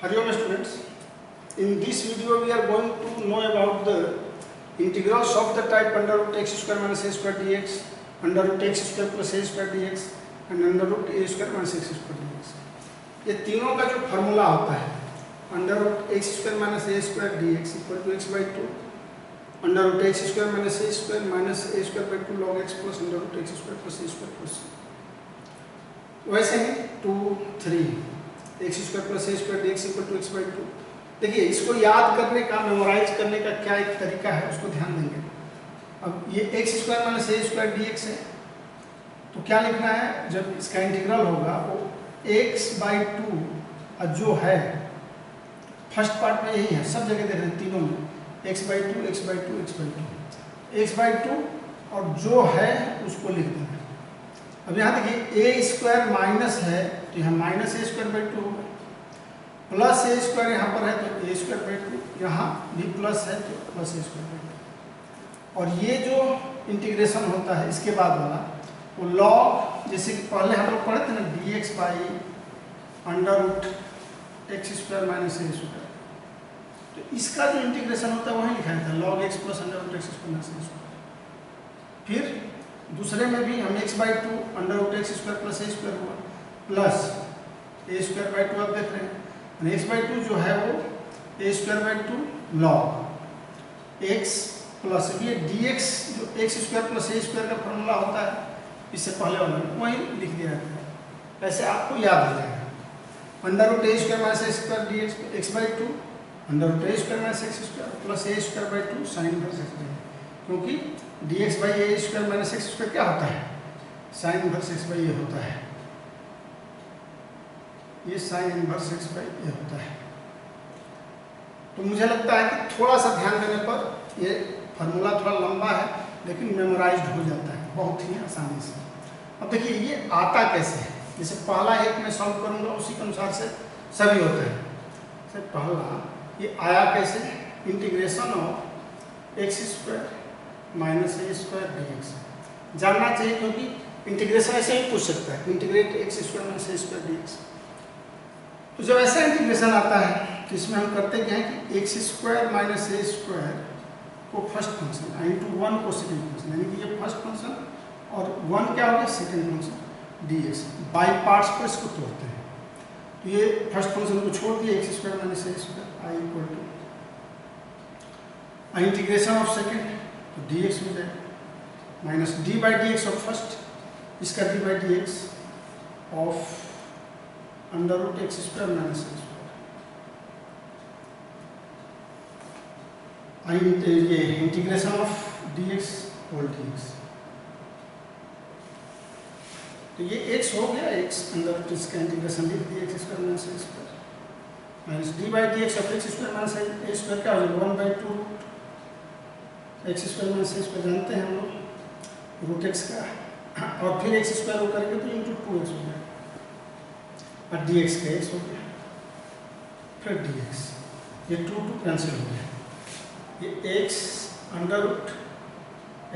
Hariom students, in this video we are going to know about the integrals of the type under root x square minus a square dx, under root x square plus a square dx and under root a square minus x square dx. ये तीनों का जो formula होता है under root x square minus a square d x equal to x by two, under root x square minus a square by two log x plus under root x square plus A square plus, वैसे ही 2, 3 x square plus A square d x equal to x by two. देखिए इसको याद करने का, memorise करने का क्या एक तरीका है उसको ध्यान देंगे. अब ये x square minus a square d x है तो क्या लिखना है, जब इसका इंटीग्रल होगा वो एक्स बाई टू जो है फर्स्ट पार्ट में यही है, सब जगह देख रहे हैं तीनों में x by to x by to x by to x by to और जो है उसको लिख देंगे. अब यहाँ देखिए ए स्क्वायर माइनस है तो यहाँ minus a square by to होगा, प्लस ए स्क्वायर यहाँ पर है तो ए स्क्वायर बाई टू, यहाँ भी प्लस है तो plus A square by to. और ये जो इंटीग्रेशन होता है इसके बाद वाला वो लॉग, जैसे कि पहले हम लोग पढ़े थे ना d x by under root x square minus a square, तो इसका जो इंटीग्रेशन होता है वही लिखा जाता है log x plus under root x square minus a square. फिर दूसरे में भी हम x by two under root x square plus A square हुआ plus A square by two आप देख रहे हैं, एक्स बाई टू जो है वो a square by two log x plus ये डी एक्स जो एक्स स्क्वायर प्लस ए स्क्वायर का फॉर्मूला होता है इससे पहले वाला वही लिख दिया जाता है, वैसे आपको याद हो जाएगा. Under root A square minus a square d x by two under root A square minus x square plus A square by two sine inverse x by, क्योंकि d x by a square minus x square क्या होता है, sine inverse x by a होता है, ये sine inverse x by a होता है. तो मुझे लगता है कि थोड़ा सा ध्यान देने पर ये फार्मूला थोड़ा लंबा है लेकिन मेमोराइज्ड हो जाता है बहुत ही आसानी से. अब देखिए ये आता कैसे है, जैसे पहला एक मैं सॉल्व करूंगा उसी के अनुसार से सभी होते हैं. जैसे पहला ये आया कैसे, integration of x square minus a square d x जानना चाहिए, क्योंकि इंटीग्रेशन ऐसे ही पूछ सकता है integrate x square minus a square d x. तो जब ऐसा इंटीग्रेशन आता है तो इसमें हम करते क्या है कि x square minus a square को फर्स्ट फंक्शन इंटू वन को सेकेंड फंक्शन, यानी कि ये फर्स्ट फंक्शन और वन क्या हो गया second function D x, by parts पर इसको तोड़ते हैं. तो ये फर्स्ट फंक्शन को छोड़ दिए x square minus a square I equal to integration of second तो डी एक्स हो जाएगा minus d by d x of first, इसका d by d x of under root x square minus a square. ये integration of d x whole d x, तो ये x हो गया, x अंदर रूट इसका इंटीग्रेशन लिख दिया x square minus a square minus d by d x of x square minus a square क्या हो जाएगा 1 by two x square minus a square जानते हैं हम लोग रूट एक्स का, और फिर एक्स स्क्वायर वो करेंगे तो इंटू 2x हो जाएगा और डी एक्स का एक्स हो गया, फिर डी एक्स ये 2 कैंसिल हो गया, ये x under root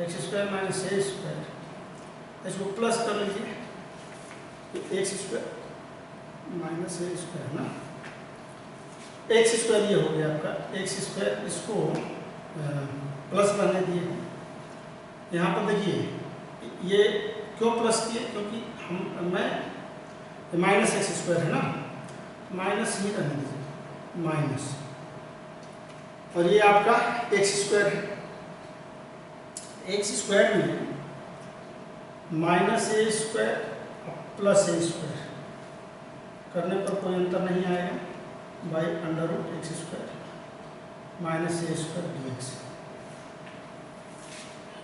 x square minus a square इसको प्लस कर लीजिए x square minus a square ना, एक्स स्क्वायर ये हो गया आपका एक्स स्क्वायर, इसको प्लस करने दिए. यहाँ पर देखिए ये क्यों प्लस किए, क्योंकि मैं माइनस एक्स स्क्वायर है ना, माइनस ही रहने दीजिए माइनस, और ये आपका एक्स स्क्वायर है, एक्स स्क्वायर में minus a square plus A square करने पर कोई अंतर नहीं आएगा by under root x square minus a square d x.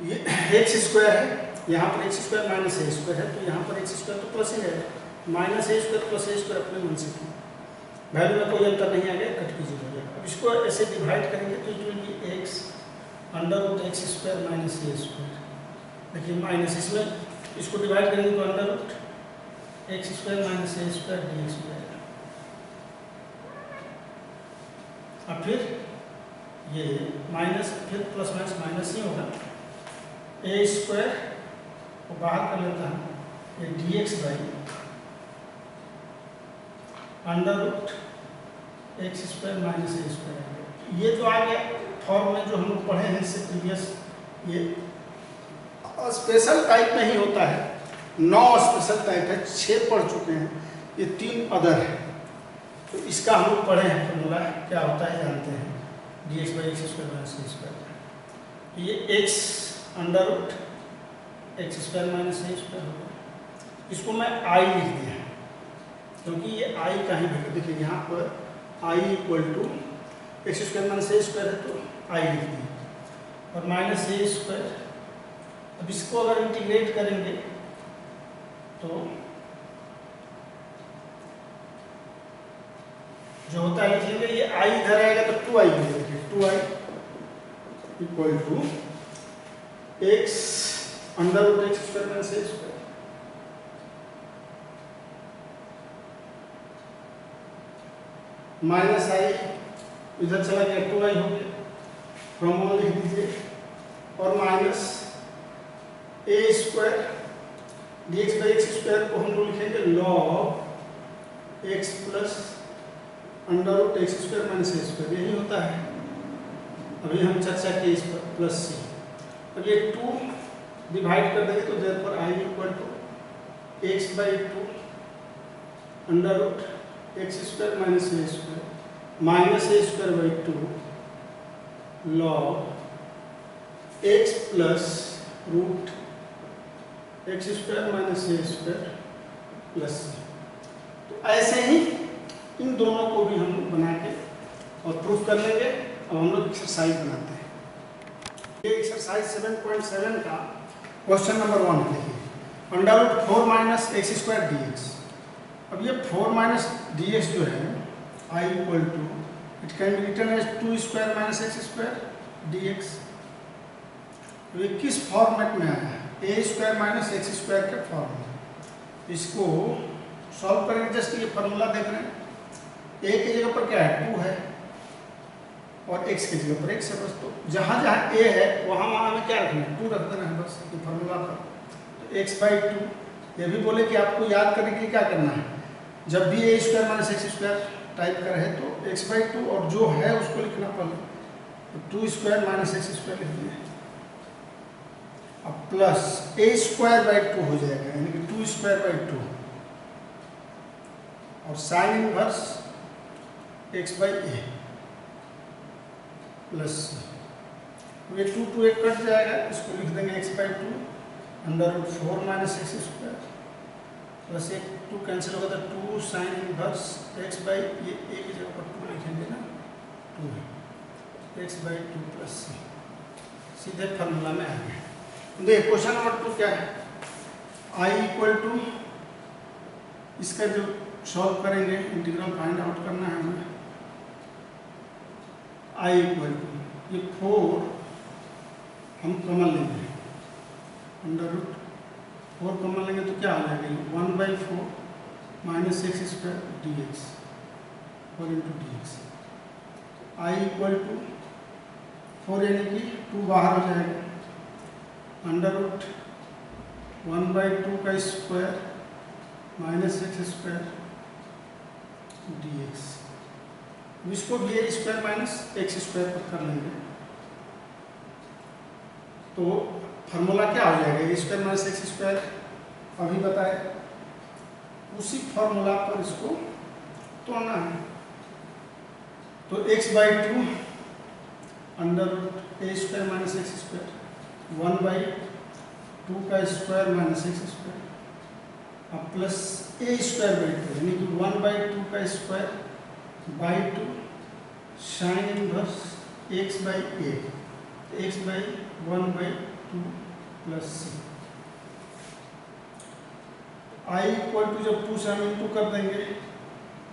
ये एक्स स्क्वायर है, यहाँ पर x square minus a square है तो यहाँ पर एक्स स्क्वायर तो प्लस ही रहेगा, minus a square plus A square अपने मन से की वैल्यू में कोई अंतर नहीं आ गया, कट की जीरो हो जाएगा. अब इसको ऐसे डिवाइड करेंगे तो it will be x under root x square minus a square. देखिए माइनस इसमें इसको डिवाइड करेंगे तो under root x square minus a square d x हो जाएगा. अब फिर ये माइनस फिर प्लस माइनस माइनस ही होगा, ए स्क्वायर को बाहर कर लेता हूँ, ये d x by under root x square minus a square. ये तो आ गया फॉर्म में जो हम लोग पढ़े हैं इससे प्रीवियस। ये स्पेशल टाइप में ही होता है, 9 स्पेशल टाइप है, 6 पढ़ चुके हैं, ये 3 अदर है। तो इसका हम लोग पढ़े हैं फॉर्मूला क्या होता है जानते हैं, d x by x square minus a square. ये x under root x square minus a square होगा। इसको मैं आई लिख दिया क्योंकि ये आई का ही वैल्यू, देखिए यहाँ पर I equal to x square minus a square है तो आई लिख दिया और माइनस ए स्क्वायर। अब इसको अगर इंटीग्रेट करेंगे तो जो होता है लिखेंगे, ये आई इधर आएगा तो 2i लिखेंगे, 2i equal to x under root x square minus a square minus I इधर चला गया 2i हो गया, फॉर्मूला लिख दीजिए और minus a square d x by x square को हम लोग लिखेंगे log x plus under root x square minus a square, यही होता है। अभी हम चर्चा किए इस पर प्लस सी। अब ये 2 डिवाइड कर देंगे तो therefore I equal to x by 2 under root x square minus a square minus a square by 2 log x plus root x square minus a square plus c. तो ऐसे ही इन दोनों को भी हम बना के और प्रूफ कर लेंगे। अब हम लोग एक्सरसाइज बनाते हैं। ये एक्सरसाइज 7.7 का क्वेश्चन नंबर 1 है। देखिए under root 4 minus x square d x. अब ये 4 माइनस डी एक्स जो है I equal to it can be written as 2 square minus x square d x. ये किस फॉर्मेट में आया है, a square minus x square के फॉर्म में। इसको सॉल्व करेंगे, जस्ट ये फॉर्मूला देख रहे हैं, ए की जगह पर क्या है 2 है और x की जगह पर x है बस। तो जहाँ जहाँ a है वहाँ वहाँ हमें क्या रखना है 2 रख देना है बस ये फॉर्मूला पर। तो x बाई 2 ये भी बोले कि आपको याद करने के लिए क्या करना है, जब भी a square minus x square type का रहे तो x बाई 2 और जो है उसको लिखना पड़ेगा, तो 2 स्क्वायर माइनस एक्स स्क्वायर लिख दिया। अब प्लस ए स्क्वायर बाई 2 हो जाएगा, यानी कि 2 स्क्वायर बाई 2 और sine inverse x by a plus ये 2 2 एक कट जाएगा, इसको लिख देंगे x by 2 under root 4 minus x square plus एक 2 कैंसिल होगा तो 2 साइन इनवर्स एक्स बाई ये ए की जगह पर 2 लिखेंगे ना, 2 एक्स बाई 2 प्लस सी, सीधे फार्मूला में आ गए। देखिए क्वेश्चन नंबर 2 क्या है, आई इक्वल टू इसका जो सॉल्व करेंगे इंटीग्रल फाइंड आउट करना है हमें। आई इक्वल टू ये 4 हम कॉमन लेंगे, अंडर रूट 4 कॉमन लेंगे तो क्या हो जाएगा 1 by 4 minus x square d x 4 into d x. I equal to 4 यानी कि 2 बाहर हो जाएगा, अंडर रूट 1 बाई 2 का square minus x square d x. इसको भी a square minus x square पर कर लेंगे तो फार्मूला क्या हो जाएगा, a square minus x square अभी बताए, उसी फार्मूला पर इसको तोड़ना है। तो x by 2 under root A square minus x square 1 by 2 का स्क्वायर माइनस एक्स स्क्वायर अब प्लस ए स्क्वायर बाई 2 यानी कि 1 बाई 2 का square by 2 sine inverse x by a, x by 1 by 2 plus c. I equal to जब 2 से हम into कर देंगे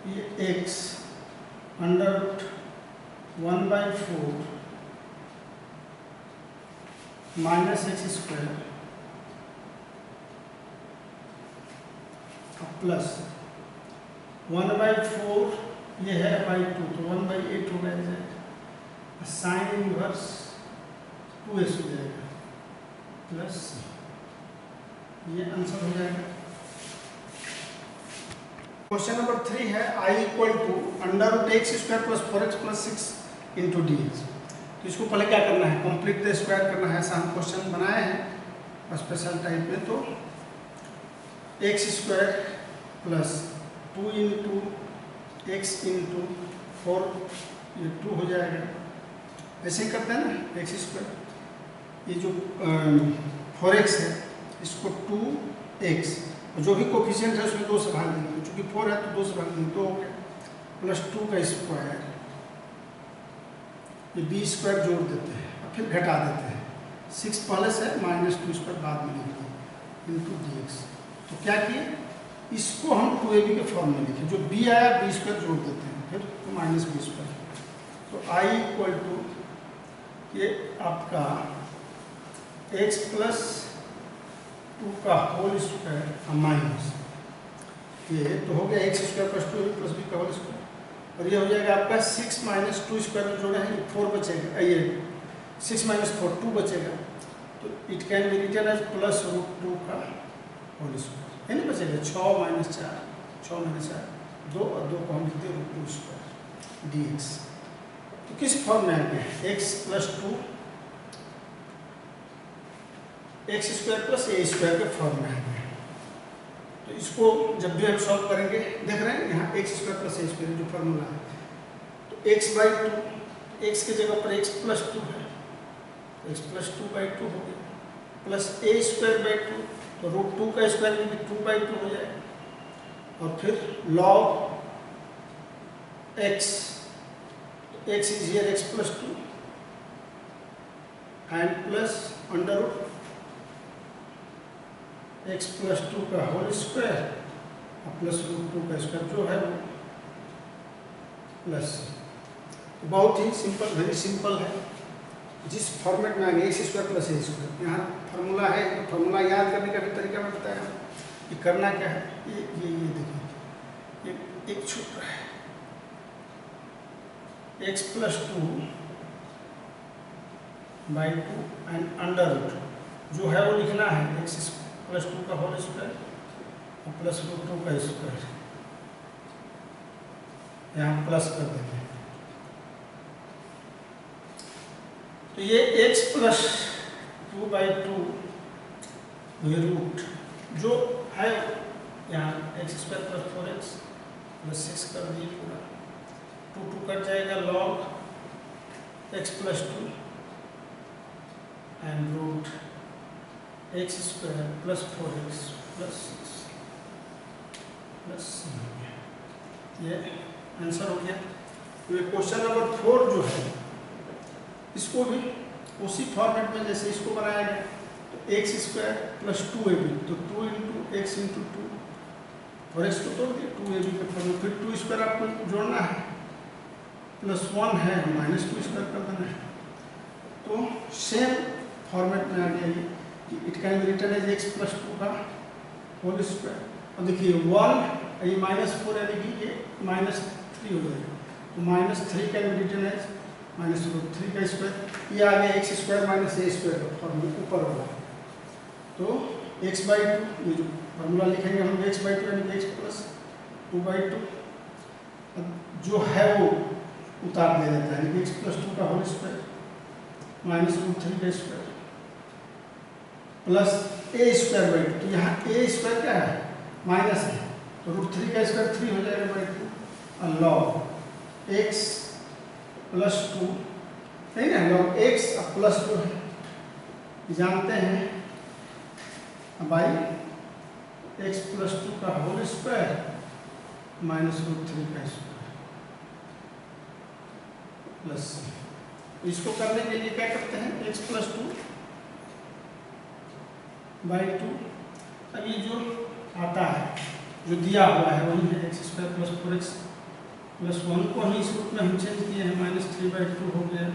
ये x under root 1 by 4 minus x square plus 1 by 4 ये है बाई 2 तो 1 बाई 8 हो गया, साइन इनवर्स 2s हो जाएगा प्लस ये आंसर हो जाएगा। क्वेश्चन नंबर 3 है I equal to under root x square plus 4x plus 6 into d x. तो इसको पहले क्या करना है, कंप्लीट द स्क्वायर करना है। ऐसा हम क्वेश्चन बनाए हैं स्पेशल टाइप में। तो x square plus 2 into x into 4, ये 2 हो जाएगा। ऐसे ही करते हैं ना, एक्स स्क्वायर, ये जो 4x है इसको 2x, जो भी कोफिशिएंट है उसमें 2 से भाग देंगे, चूंकि 4 है तो 2 से भाग देंगे, 2 हो गया, प्लस 2 का स्क्वायर, ये बी स्क्वायर जोड़ देते हैं और फिर घटा देते हैं। 6 पहले से माइनस 2 स्क्वायर बाद में लिखते इंटू डी एक्स। तो क्या किए, इसको हम 2ab के फॉर्म में लिखे, जो b आया बी स्क्वायर जोड़ देते हैं, फिर माइनस बी स्क्वायर। तो I इक्वल टू ये आपका x प्लस 2 का होल स्क्वायर माइनस ये तो हो गया x square plus 2 plus b का होल स्क्वायर, और ये हो जाएगा आपका 6 माइनस 2 स्क्वायर में जोड़ा है 4 बचेगा, ये 6 माइनस 4 2 बचेगा। तो it can be written as plus root 2 का होल स्क्वायर, है ना, बचेगा 6 माइनस 4, 6 माइनस 4 2, और 2 को हम लिखते हैं रूट 2 स्क्वायर डी एक्स। तो किस फॉर्म में आ गया, x plus 2 x square plus ए स्क्वायर के फॉर्म में आ गया। तो इसको जब भी हम सॉल्व करेंगे, देख रहे हैं यहाँ एक्स स्क्वायर प्लस ए स्क्वायर जो फॉर्मूला है, तो एक्स बाई 2, एक्स की जगह पर एक्स प्लस 2 है, एक्स प्लस 2 बाई 2 हो गया, प्लस ए स्क्वायर बाई 2, तो रूट 2 का स्क्वायर में भी 2 बाई 2 हो जाएगा, और फिर log x, x is here x plus 2 and plus under root x plus 2 का होल स्क्वायर और प्लस रूट 2 का स्क्वायर जो है वो प्लस। तो बहुत ही सिंपल, वेरी सिंपल है। जिस फॉर्मेट में आ गया एक्स स्क्वायर प्लस ए स्क्वायर, यहाँ फार्मूला है, फार्मूला याद करने का भी तरीका मैं बताया कि करना क्या है। ये देखिए, ये एक छूट रहा है, x plus 2 by 2 and under root जो है वो लिखना है एक्स प्लस 2 का होल स्क्वायर और प्लस रूट 2 का स्क्वायर, यहाँ प्लस कर देंगे। तो ये x प्लस 2 बाई 2 ये रूट जो है यहाँ x square plus 4x plus 6 कर दिए पूरा, 2 कट जाएगा, log x plus 2 and root x square plus 4x plus 6 plus ये आंसर हो गया। तो ये क्वेश्चन नंबर 4 जो है इसको भी उसी फॉर्मेट में जैसे इसको बनाया गया, तो एक्स स्क्वायर प्लस 2ab, तो 2 इंटू एक्स इंटू 2 और एक्स को तोड़ दिया 2ab के फॉर्म में, फिर 2 स्क्वायर आपको जोड़ना है, प्लस 1 है माइनस 2 स्क्वायर कर देना है। तो सेम फॉर्मेट में आ गया ये, it can be written as x plus 2 का होल स्क्वायर, और देखिए 1 ये माइनस 4 यानी कि ये माइनस 3 हो जाएगा, तो minus 3 can be written as minus root 3 का स्क्वायर, ये आ गया x square minus a square का फॉर्मूला ऊपर वाला। तो एक्स बाई 2 ये जो फॉर्मूला लिखेंगे हम एक्स बाई 2 यानी एक्स प्लस 2 बाई 2 जो है वो उतार दिया जाता है, यानी एक्स प्लस 2 का होल स्क्वायर माइनस रूट 3 का square plus A square by 2, तो यहाँ ए स्क्वायर क्या है माइनस है, तो रूट 3 का स्क्वायर 3 हो जाएगा बाई 2, और लॉग एक्स प्लस 2 नहीं ना, लॉग एक्स और प्लस 2 है जानते हैं बाई एक्स प्लस 2 का होल स्क्वायर माइनस रूट 3 का स्क्वायर प्लस। इसको करने के लिए क्या करते हैं, एक्स प्लस 2 बाई 2, अब ये जो आता है जो दिया हुआ है वही है x square plus 4x plus 1 को हम इस रूप में हम चेंज किए हैं, माइनस 3 बाई 2 हो गया,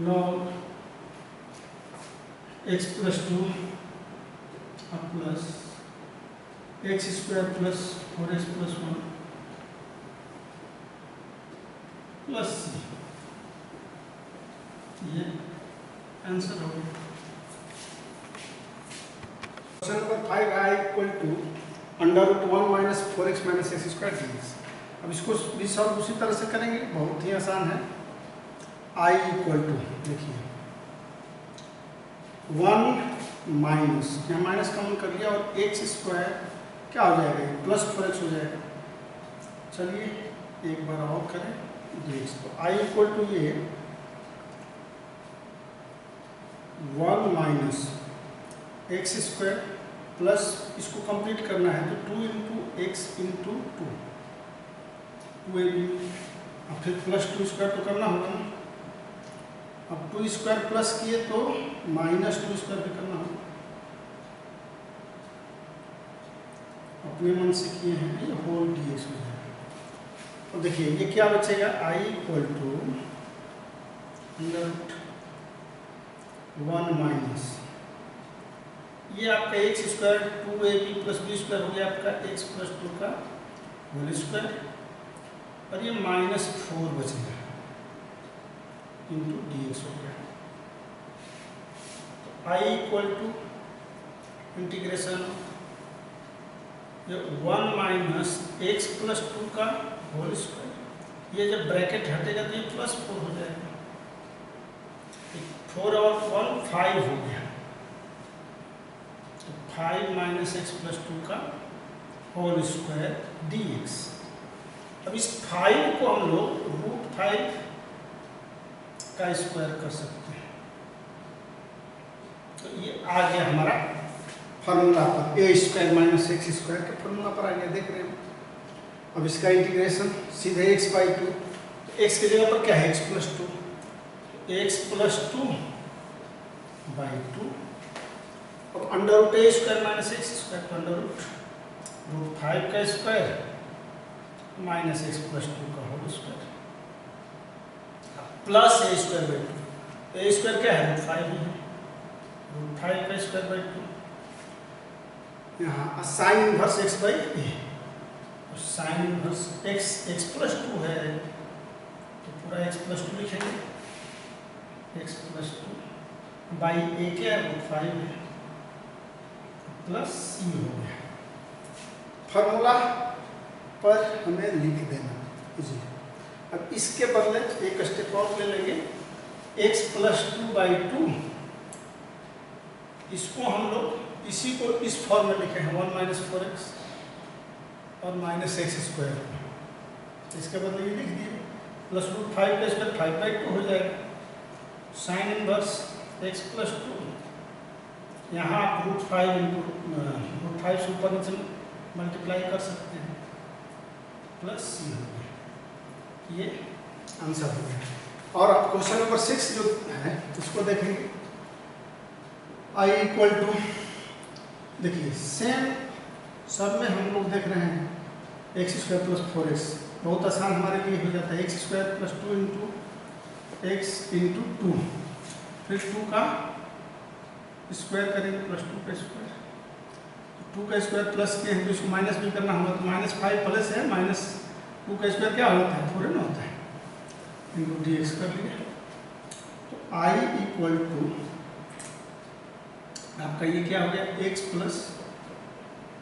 लॉग एक्स प्लस 2 और plus x square plus 4x plus 1 plus ये आंसर हो गया। Question number 5 I equal to under root 1 minus 4x minus x square d x. अब इसको भी सॉल्व उसी तरह से करेंगे, बहुत ही आसान है। आई इक्वल टू, देखिए 1 माइनस, यहाँ माइनस कॉमन कर लिया और एक्स स्क्वायर क्या हो जाएगा, प्लस 4x हो जाएगा। चलिए एक बार और करें डी एक्स। तो आई इक्वल टू ये 1 माइनस एक्स स्क्वायर प्लस, इसको कंप्लीट करना है तो 2 इंटू एक्स इंटू 2ab, और फिर प्लस 2 स्क्वायर तो करना होगा ना। अब 2 स्क्वायर प्लस किए तो माइनस 2 स्क्वायर भी करना होगा, अपने मन से किए हैं, ये होल डी एक्स हो जाएगा। और देखिए ये क्या बचेगा, I equal to under root 1 minus, ये आपका x square 2ab plus b square हो गया आपका एक्स प्लस 2 का होल स्क्वायर, और ये माइनस 4 बचेगा इंटू डी एक्स हो गया। तो I equal to integration 1 minus x plus 2 का होल स्क्वायर, ये जब ब्रैकेट हटेगा तो ये प्लस 4 हो जाएगा, 4 और 1 5 हो गया, 5 माइनस एक्स प्लस 2 का होल स्क्वायर डी एक्स। अब इस 5 को हम लोग रूट 5 का स्क्वायर कर सकते हैं। तो ये आ गया हमारा फॉर्मूला पर, ए स्क्वायर माइनस एक्स स्क्वायर के फॉर्मूला पर आ गया, देख रहे हैं। अब इसका इंटीग्रेशन सीधे x बाई 2, एक्स की जगह पर क्या है, x plus 2, x plus 2 by 2, अब अंडर रूट ए स्क्वायर माइनस एक्स स्क्वायर, तो अंडर रूट 5 का स्क्वायर माइनस एक्स प्लस 2 का whole square plus A square by 2। A square क्या है, रूट 5 ही है, रूट 5 का स्क्वायर बाई 2। यहाँ sign inverse x by A, sign inverse x plus 2 है तो पूरा एक्स प्लस 2 लिखेंगे, एक्स प्लस 2 बाई ए क्या है, रूट 5 है, प्लस सी हो गया। फॉर्मूला पर हमें लिख देना जी। अब इसके बदले एक स्टेप और ले लेंगे, x प्लस 2 बाई 2, इसको हम लोग इसी को इस फॉर्म में लिखे हैं 1 माइनस 4x और माइनस एक्स स्क्वायर, इसके बदले ये लिख दिए, प्लस रूट 5 का स्क्वायर 5 बाई 2 हो जाएगा, साइन इनवर्स x प्लस 2, यहाँ आप रूट 5 से ऊपर नीचे मल्टीप्लाई कर सकते हैं, प्लस सी हो गया, ये आंसर हो गया। और आप क्वेश्चन नंबर 6 जो है उसको देखेंगे, आई इक्वल टू, देखिए सेम सब में हम लोग देख रहे हैं एक्स स्क्वायर प्लस 4x, बहुत आसान हमारे लिए हो जाता है, x square plus 2 into x into 2, फिर 2 का स्क्वायर करेंगे प्लस 2 का स्क्वायर, 2 का स्क्वायर प्लस के हम इसको माइनस भी करना होगा, तो माइनस 5 प्लस है, माइनस 2 का स्क्वायर क्या होता है, 4 ना होता है, इंटू डी एक्स कर लिया। तो आई इक्वल टू आपका ये क्या हो गया, एक्स प्लस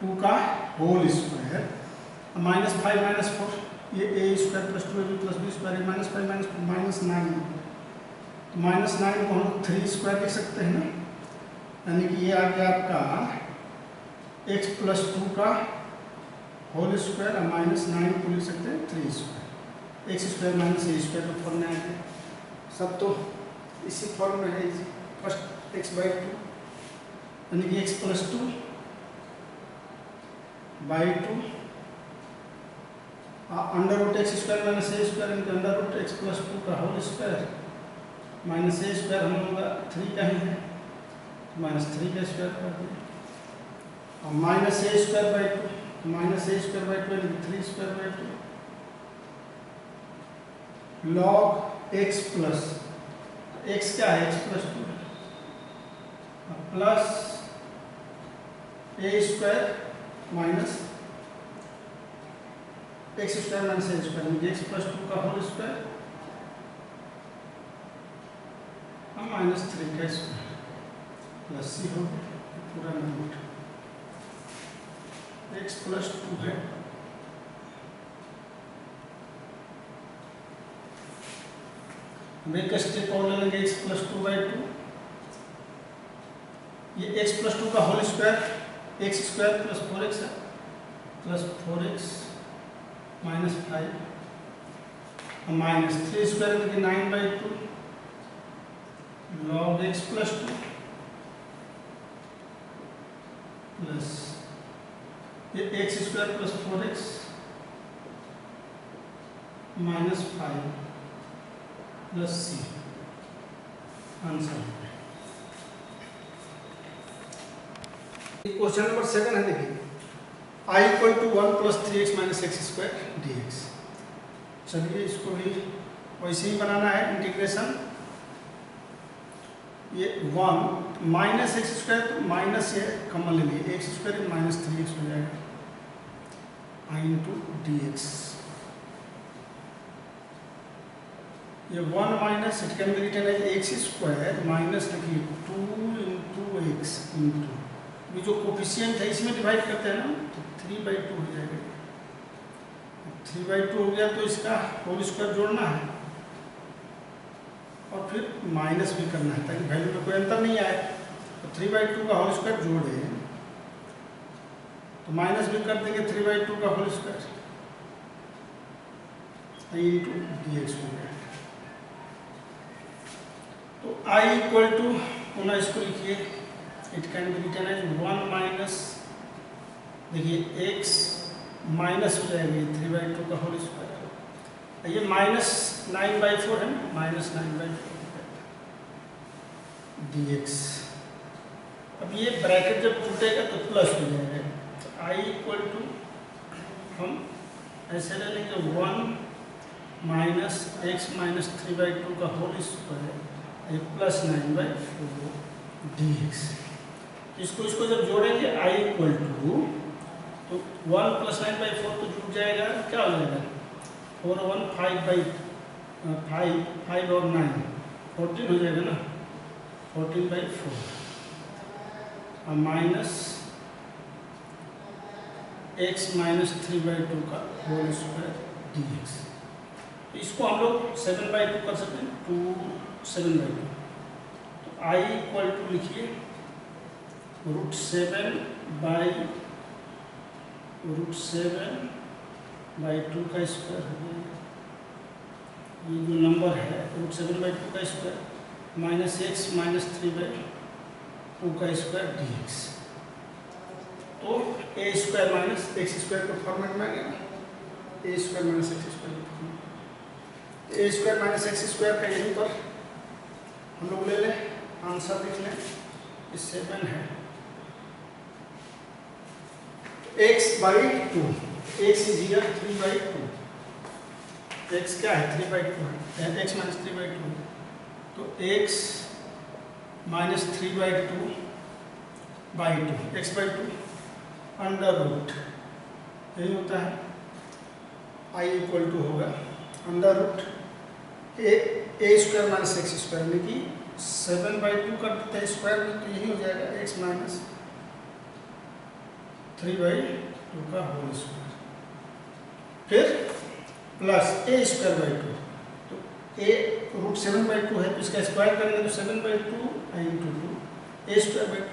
2 का होल स्क्वायर माइनस 5 माइनस 4, ये a square plus 2ab plus b square, minus 5 minus 4 minus 9, तो माइनस 9 को हम 3 स्क्वायर लिख सकते हैं ना, यानी कि ये आ गया आपका x प्लस 2 का होल स्क्वायर और माइनस 9 को लिख सकते हैं 3 square, x square minus a square के फॉर्म में आ गया, सब तो इसी फॉर्म में है, फर्स्ट x बाई 2 यानी कि x plus 2 by 2 under root x square minus a square, इनके अंडर रूट एक्स प्लस 2 का whole square minus a square हम लोग 3 का ही है, माइनस 3 का स्क्वायर कर दिया, और minus a square by 2, minus a square by 2 यानी 3 square by 2 log x plus, x क्या है, x plus 2 plus A square minus x square minus a square, x plus 2 का होल स्क्वायर और minus 3 का square plus सी हो गया पूरा number. x plus 2 है, हम एक स्टेप और ले लेंगे x प्लस 2/2, ये x प्लस 2 का whole square x square plus 4x है, plus 4x minus 5 minus 3 square करके 9/2 log x प्लस 2 प्लस ये x square plus 4x minus 5 plus c। Answer question number 7 है, देखिए i equal to 1 plus 3x minus x square dx। चलिए इसको भी वैसे ही बनाना है इंटीग्रेशन। ये 1 माइनस एक्स स्क्वायर, तो माइनस ये कॉमन ले लिए, एक्स स्क्वायर माइनस 3x हो जाएगा i इंटू डी एक्स। ये 1 minus it can be written as x square minus देखिए 2 इंटू एक्स इंटू ये जो कोफिशिएंट है इसमें डिवाइड करते हैं ना, तो 3/2 हो जाएगा। 3/2 हो गया तो इसका होल स्क्वायर जोड़ना है और फिर माइनस भी करना है ताकि वैल्यू में कोई अंतर नहीं आए। तो 3/2 का होल स्क्वायर जोड़े तो माइनस भी कर देंगे 3/2 का whole square into d x हो गया। तो i इक्वल टू पुनः इसको लिखिए, it can be written as 1 minus देखिए x माइनस हो जाएगा ये 3/2 का होल स्क्वायर, ये माइनस 9/4 है, माइनस 9/4 dx। अब ये ब्रैकेट जब टूटेगा तो प्लस हो जाएगा। तो i इक्वल टू हम ऐसे ले लेंगे 1 माइनस x माइनस 3/2 का होल स्क्वायर प्लस 9/4 dx। इसको जब जोड़ेंगे i इक्वल टू तो 1 प्लस 9/4 तो जुड़ जाएगा, क्या हो जाएगा 4 1 5 और 9 14 हो जाएगा ना, 14/4 और माइनस x माइनस 3/2 का होल स्क्वायर dx। इसको हम लोग 7/2 कर सकते हैं, 2 7/2। तो i इक्वल टू लिखिए √7/2 का स्क्वायर हो गया, ये जो नंबर है √7/2 का स्क्वायर माइनस x माइनस 3/2 का स्क्वायर dx। तो a square minus x square के फॉर्मेट में आ गया, a square minus x square के format. a square minus x square का यहीं पर हम लोग ले लें, आंसर लिख लें, इस 7 है x/2, x is here 3/2, x क्या है 3/2 है, x माइनस 3/2, तो x minus 3/2 x/2 under root यही होता है। i इक्वल टू होगा under root a square minus x square में कि 7/2 कर देते हैं स्क्वायर में, तो यही हो जाएगा x माइनस 3/2 का होल स्क्वायर, फिर प्लस a स्क्वायर/2, तो a √7/2 है तो इसका स्क्वायर करेंगे तो 7/2 इंटू 2 a स्क्वायर/2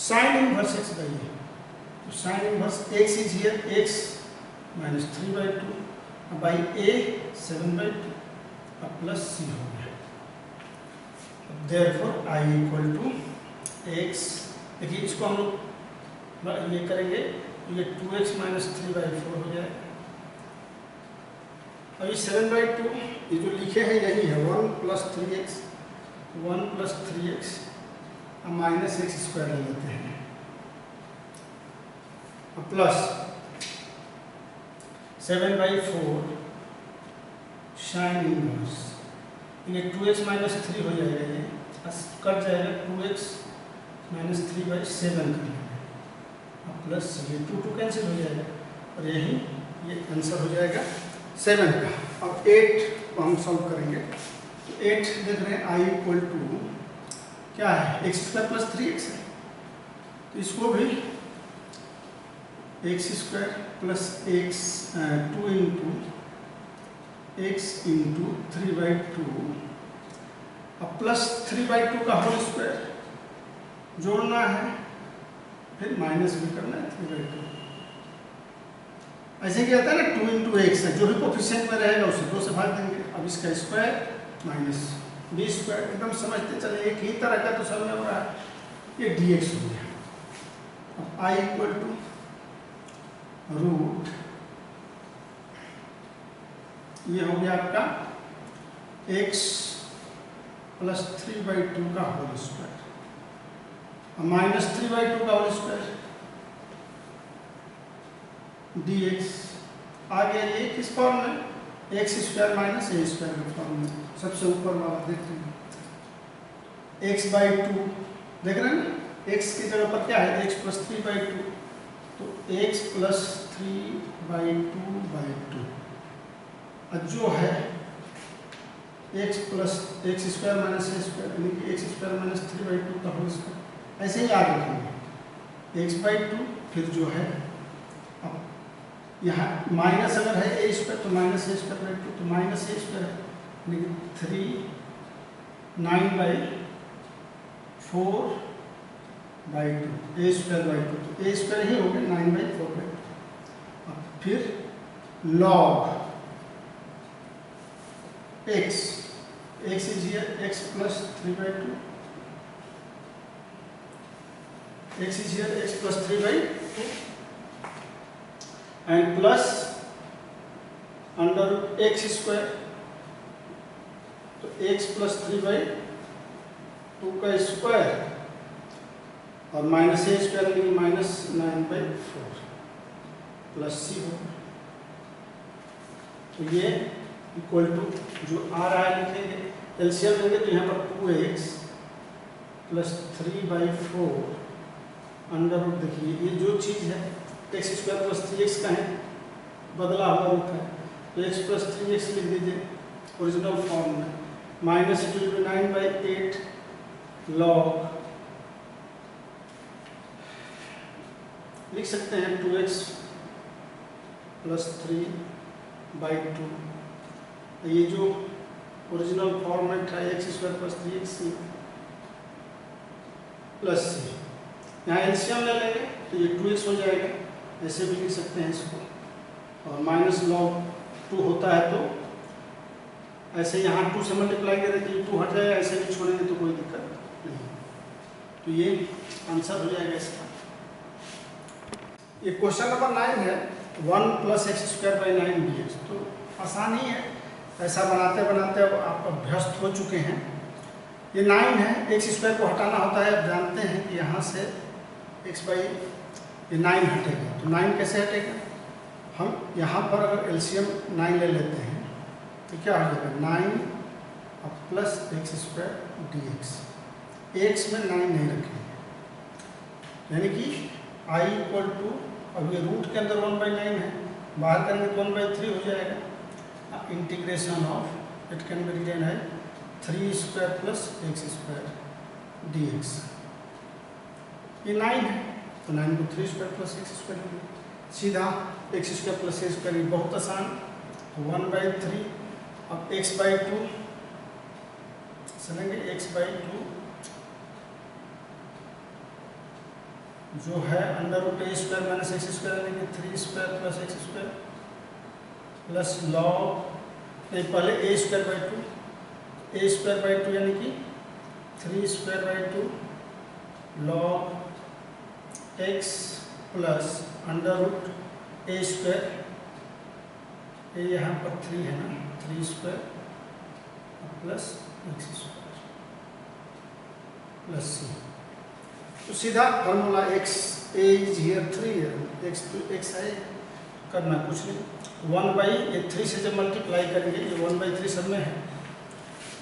sine inverse x by a. तो sine inverse x is here x minus 3/2 by a 7/2 plus c हो गया। Therefore i equal to x, देखिए इसको हम लोग ये करेंगे तो ये 2x माइनस 3/4 हो जाएगा। अभी 7/2 ये जो लिखे हैं यही है 1 plus 3x minus x square ले लेते हैं प्लस 7/4 साइन इनवर्स, ये 2x माइनस 3 हो जाएगा, ये कट जाएगा 2x माइनस 3/7 कर लेंगे प्लस ये 2 कैंसिल हो जाएगा और यही ये आंसर हो जाएगा 7 का। अब 8 को हम सॉल्व करेंगे तो 8 देख रहे हैं i इक्वल टू क्या है x स्क्वायर प्लस 3x है, तो इसको भी x square plus x 2 into x into 3/2 अब प्लस 3/2 का होल स्क्वायर जोड़ना है, फिर माइनस भी करना है 3/2। ऐसे क्या होता है ना, 2 इंटू एक्स है, जो भी कोफिशिएंट में रहेगा उसे 2 से भाग देंगे। अब इसका स्क्वायर माइनस बी स्क्वायर, एकदम समझते चले, एक ही तरह का तो सब में हो रहा है। ये dx हो गया। अब i इक्वल टू रूट, ये हो गया आपका x प्लस 3/2 का होल स्क्वायर, माइनस 3/2 का होल स्क्वायर dx आ गया। ये किस फॉर्म में, x square minus a square के फॉर्म में। सबसे ऊपर वाला देखते हैं, x/2 देख रहे हैं ना, x की जगह पर क्या है, x प्लस 3/2, तो x प्लस 3/2/2 जो है x plus x square minus a square, यानी कि एक्स स्क्वायर माइनस 3/2 का होल स्क्वायर। ऐसे ही याद रखेंगे x/2, फिर जो है अब यहाँ माइनस अगर है ए स्क्वायर तो माइनस ए स्क्वायर/2, तो माइनस ए स्क्वायर है, यानी कि 9/4/2 ए स्क्वायर/2, तो ए स्क्वायर ही हो गया 9/4/2। अब फिर log x is here x plus 3/2, x is here x plus 3/2 and plus under x square, तो x प्लस 3/2 का स्क्वायर और माइनस ए स्क्वायर यानी कि माइनस 9/4 प्लस c होगा। तो ये इक्वल टू जो आ रहा है लिखेंगे, एलसीएम लेंगे तो यहाँ पर 2x प्लस 3/4 अंडर रूट, देखिए ये जो चीज़ है एक्स स्क्वायर प्लस 3x का है, बदला हुआ रूप है, तो x प्लस 3x लिख दीजिए ओरिजिनल फॉर्म में, minus it will B 9/8 log, लिख सकते हैं 2x प्लस 3/2। ये जो ओरिजिनल फॉर्मेट है x square plus 3x plus c, यहाँ एलसीएम ले लेंगे तो ये 2x हो जाएगा, ऐसे भी लिख सकते हैं इसको, और माइनस लॉग 2 होता है तो ऐसे यहाँ 2 से मल्टीप्लाई करें तो ये 2 हट जाएगा, ऐसे भी छोड़ेंगे तो कोई दिक्कत नहीं। तो ये आंसर हो जाएगा इसका। ये क्वेश्चन नंबर 9 है, 1 plus x square by 9 dx। तो आसान ही है, ऐसा बनाते बनाते अब आप अभ्यस्त हो चुके हैं। ये 9 है, एक्स स्क्वायर को हटाना होता है, अब जानते हैं कि यहाँ से x बाई ये 9 हटेगा, तो 9 कैसे हटेगा, हम यहाँ पर अगर एलसीएम 9 ले लेते हैं तो क्या हो जाएगा 9 अब plus x square dx, x में 9 नहीं रखेंगे, यानी कि i इक्वल टू, अब ये रूट के अंदर 1/9 है, बाहर करेंगे तो 1/3 हो जाएगा, integration of it can be written है 3 square plus x square dx। ये 9 है तो 9 को 3 स्क्वायर प्लस एक्स स्क्वायर हो गया, सीधा x square plus x square, बहुत आसान, तो 1/3। अब x/2 चलेंगे, x/2 जो है अंडर रूट ए स्क्वायर माइनस एक्स स्क्वायर यानी कि 3 square plus x square plus log, पहले a स्क्वायर/2, a स्क्वायर/2 यानी कि 3 स्क्वायर/2 log x plus under root A square, a यहाँ पर 3 है ना, 3 square plus x square plus c। तो सीधा formula x a is here 3 है, x है, करना कुछ नहीं, 1/3 से जब मल्टीप्लाई करेंगे, ये 1/3 सब में है,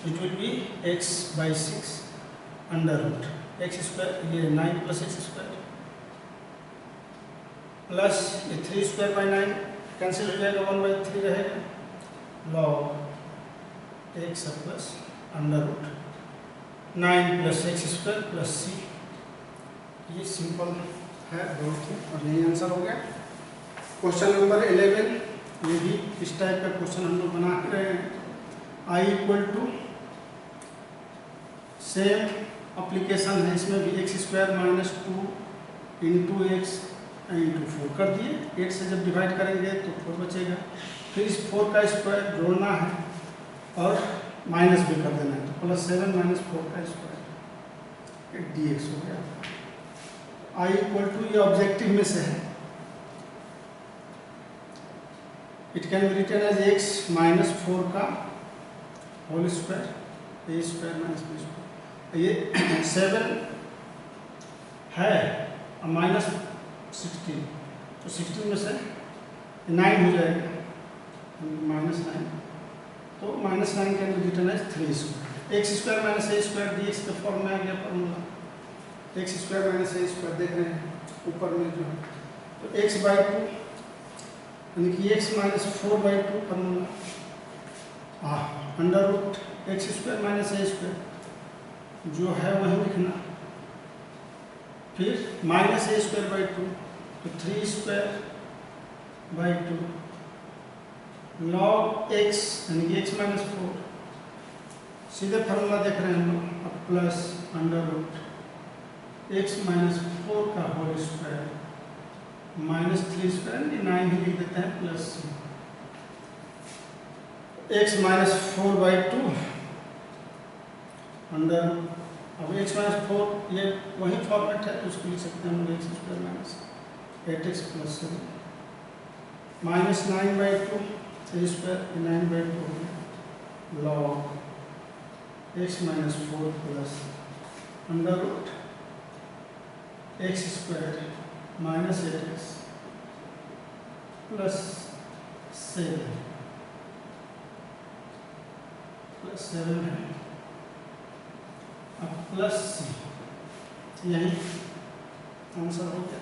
it will be x/6 under root x square, ये 9 प्लस एक्स स्क्वायर प्लस ये 3 स्क्वायर बाई 9 कैंसिल हो जाएगा, 1/3 रहेगा, log x plus under root 9 plus x square plus c। ये सिंपल है बहुत ही, और यही आंसर हो गया। क्वेश्चन नंबर 11, ये भी इस टाइप का क्वेश्चन हम लोग बना के रहे हैं। I equal to same application है, इसमें भी x square minus 2 into x into 4 कर दिए। 8 से जब डिवाइड करेंगे तो 4 बचेगा। फिर इस 4 का स्क्वायर जोड़ना है और माइनस भी कर देना है, तो प्लस 7 माइनस 4 का स्क्वायर dx हो गया। I इक्वल टू, ये ऑब्जेक्टिव में से है, it can be written as x minus 4 का whole square, a square minus b square. ये 7 है और माइनस 16, तो 16 में से 9 हो जाएगा, माइनस 9, तो minus 9 can be written as 3 square. X square minus a square d x के फॉर्म में आ गया formula. X square minus a square देख रहे हैं ऊपर में जो है, तो एक्स बाई 2 यानी कि x minus 4/2 formula, under root x square minus a square जो है वही लिखना, फिर माइनस ए स्क्वायर बाई 2, तो 3 स्क्वायर बाई 2 लॉग एक्स यानी कि एक्स माइनस 4, सीधे फार्मूला देख रहे हैं हम लोग, अब plus under root x minus 4 का होल स्क्वायर माइनस 3 स्क्वायर, 9 ही लिख देते हैं, प्लस एक्स माइनस 4/2 अंडर, अब एक्स माइनस 4 ये वही फॉर्मेट है, तो उसको लिख सकते हैं हम x square minus 8x plus 7 minus 9/2 ए स्क्वायर 9/2 हो गया, log x minus 4 plus under root x square minus 8x plus 7 है, अब प्लस यही आंसर हो गया।